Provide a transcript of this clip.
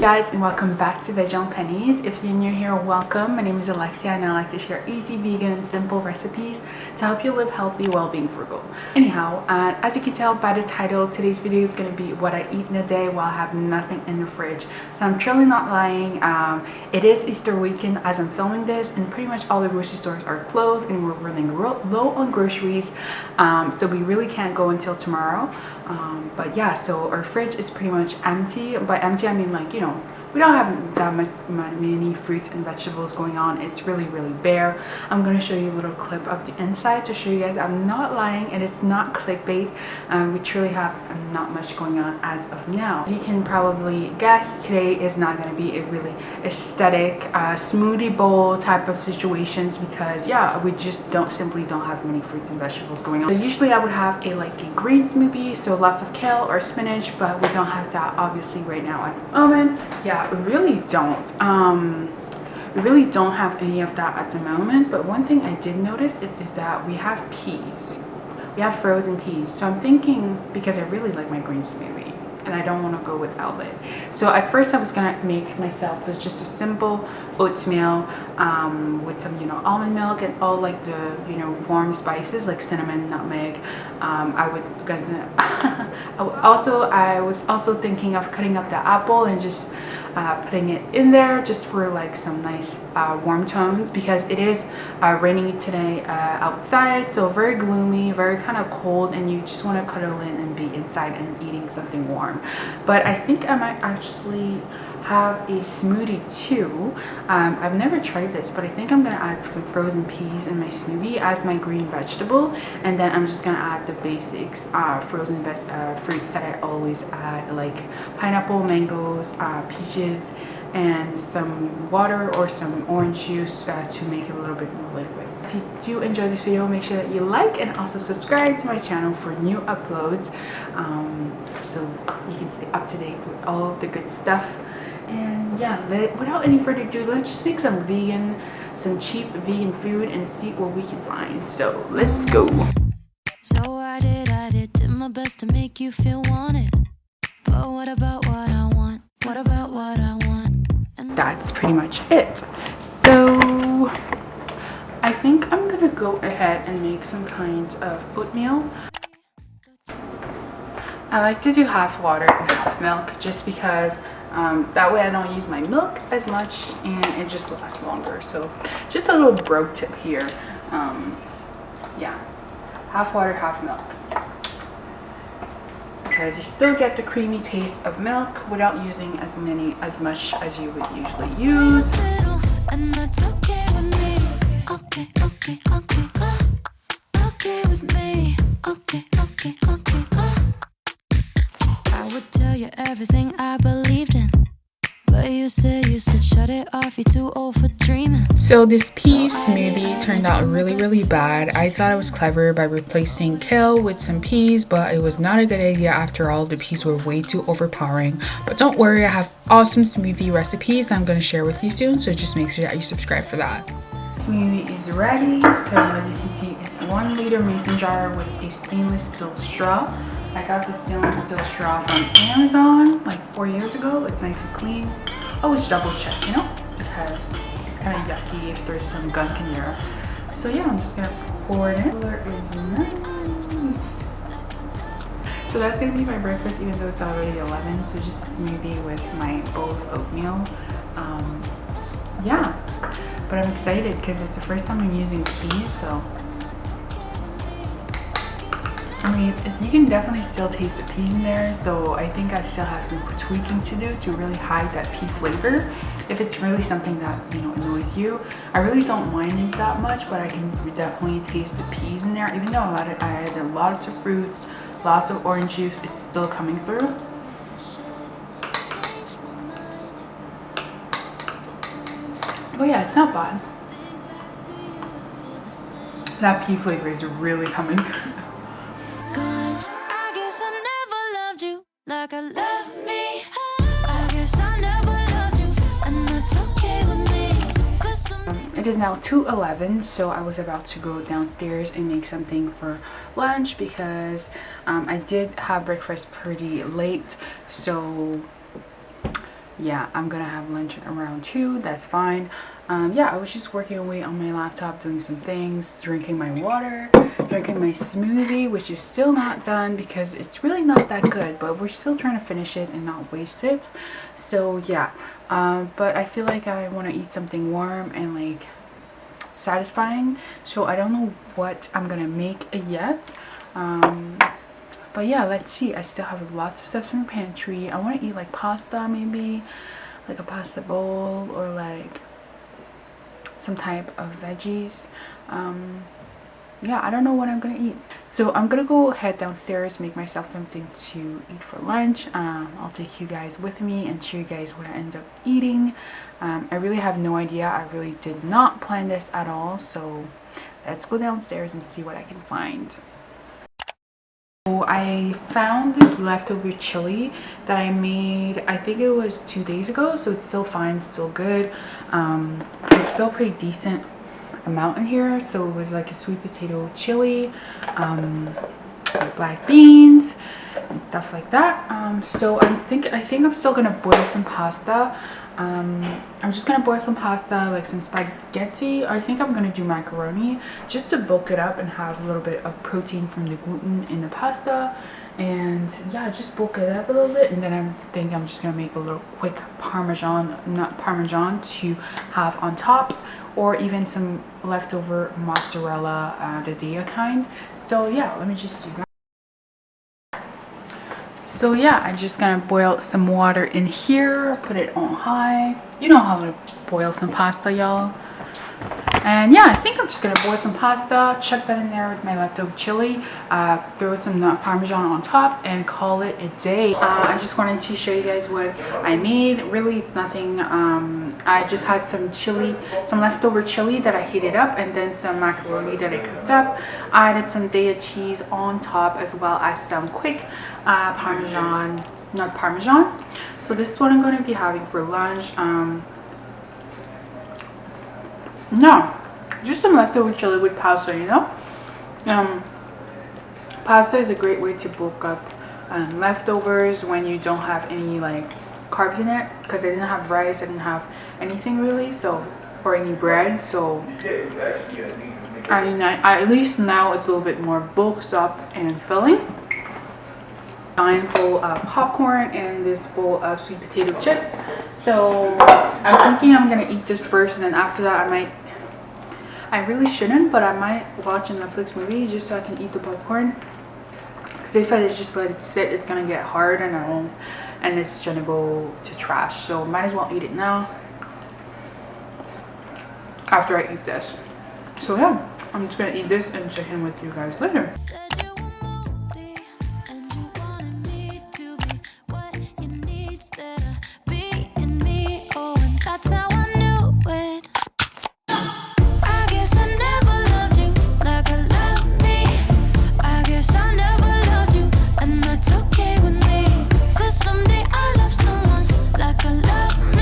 Guys, and welcome back to Veg on Pennies. If you're new here, welcome. My name is Alexia and I like to share easy, vegan, and simple recipes to help you live healthy while being frugal. Anyhow, as you can tell by the title, today's video is going to be what I eat in a day while I have nothing in the fridge. So I'm truly not lying. It is Easter weekend as I'm filming this, and pretty much all the grocery stores are closed and we're running low on groceries. So we really can't go until tomorrow. But yeah, so our fridge is pretty much empty. By empty, I mean, like, you know, we don't have that many fruits and vegetables going on. It's really bare. I'm going to show you a little clip of the inside to show you guys I'm not lying and it's not clickbait. We truly have not much going on as of now. As you can probably guess, today is not going to be a really aesthetic smoothie bowl type of situations because yeah, we just simply don't have many fruits and vegetables going on. So usually I would have a green smoothie, so lots of kale or spinach, but we don't have that obviously right now at the moment. Yeah, we really don't. We really don't have any of that at the moment, but one thing I did notice is that we have peas. We have frozen peas. So I'm thinking, because I really like my green smoothie and I don't want to go without it. So at first I was gonna make myself just a simple oatmeal with some, you know, almond milk and all like the, you know, warm spices like cinnamon, nutmeg. I was also thinking of cutting up the apple and just putting it in there just for like some nice warm tones, because it is raining today outside, so very gloomy, very kind of cold, and you just want to cuddle in and be inside and eating something warm. But I think I might actually have a smoothie too. I've never tried this, but I think I'm gonna add some frozen peas in my smoothie as my green vegetable, and then I'm just gonna add the basics frozen fruits that I always add, like pineapple, mangoes, peaches, and some water or some orange juice to make it a little bit more liquid. If you do enjoy this video, make sure that you like and also subscribe to my channel for new uploads, so you can stay up to date with all of the good stuff. And yeah, without any further ado, let's just make some cheap vegan food and see what we can find. So let's go. So I did my best to make you feel wanted. But what about what I want? What about what I want? And that's pretty much it. So I think I'm gonna go ahead and make some kind of oatmeal. I like to do half water and half milk just because that way I don't use my milk as much and it just lasts longer. So just a little bro tip here. Yeah, half water, half milk, because you still get the creamy taste of milk without using as much as you would usually use. and that's okay with me. Okay with me. Okay. I would tell you everything I believed in, but you said shut it off, you're too old for dreaming. So this pea smoothie turned out really bad. I thought it was clever by replacing kale with some peas, but it was not a good idea after all. The peas were way too overpowering. But don't worry, I have awesome smoothie recipes I'm going to share with you soon, so just make sure that you subscribe for that. Smoothie is ready. So as you can see, it's 1 liter mason jar with a stainless steel straw. I got the stainless steel straw from Amazon like 4 years ago. It's nice and clean. Always double check, you know, because it's kind of yucky if there's some gunk in there. So yeah, I'm just gonna pour it in. There is nice. So that's gonna be my breakfast, even though it's already 11. So just a smoothie with my bowl of oatmeal. Yeah, but I'm excited because it's the first time I'm using peas, so I mean, you can definitely still taste the peas in there, so I think I still have some tweaking to do to really hide that pea flavor. If it's really something that, you know, annoys you, I really don't mind it that much, but I can definitely taste the peas in there. Even though I added lots of fruits, lots of orange juice, it's still coming through. But yeah, it's not bad. That pea flavor is really coming through. Like I love me, I guess I never loved you, and that's okay with me. It is now 2:11, so I was about to go downstairs and make something for lunch because I did have breakfast pretty late. So yeah, I'm gonna have lunch around 2. That's fine. Yeah, I was just working away on my laptop, doing some things, drinking my water, drinking my smoothie, which is still not done because it's really not that good, but we're still trying to finish it and not waste it. So yeah, but I feel like I want to eat something warm and like satisfying, so I don't know what I'm gonna make yet. But yeah, let's see. I still have lots of stuff in the pantry. I want to eat like pasta, maybe like a pasta bowl, or like some type of veggies. Yeah, I don't know what I'm gonna eat, so I'm gonna go head downstairs, make myself something to eat for lunch. I'll take you guys with me and show you guys what I end up eating. I really have no idea. I really did not plan this at all, so let's go downstairs and see what I can find. So I found this leftover chili that I made, I think it was 2 days ago, so it's still fine, still good. It's still pretty decent amount in here. So it was like a sweet potato chili, with black beans and stuff like that. So I think I'm still gonna boil some pasta. I'm just gonna boil some pasta, like some spaghetti. I think I'm gonna do macaroni just to bulk it up and have a little bit of protein from the gluten in the pasta. And yeah, just bulk it up a little bit. And then I think I'm just gonna make a little quick parmesan, not parmesan, to have on top, or even some leftover mozzarella, the dia kind. So yeah, let me just do that. So yeah, I'm just gonna boil some water in here, put it on high. You know how to boil some pasta, y'all. And yeah, I think I'm just gonna boil some pasta, chuck that in there with my leftover chili, throw some parmesan on top, and call it a day. I just wanted to show you guys what I made. Really, it's nothing. I just had some chili, some leftover chili that I heated up, and then some macaroni that I cooked up. I added some Daya cheese on top, as well as some quick parmesan, not parmesan. So this is what I'm going to be having for lunch. No, just some leftover chili with pasta, you know. Pasta is a great way to bulk up leftovers when you don't have any like carbs in it, because I didn't have rice, I didn't have anything really, so, or any bread, so at least now it's a little bit more bulked up and filling. Giant bowl of popcorn and this bowl of sweet potato chips. So I'm thinking I'm gonna eat this first, and then after that I really shouldn't, but I might watch a Netflix movie just so I can eat the popcorn. Because if I just let it sit, it's gonna get hard and it's gonna go to trash. So might as well eat it now after I eat this. So yeah, I'm just gonna eat this and check in with you guys later.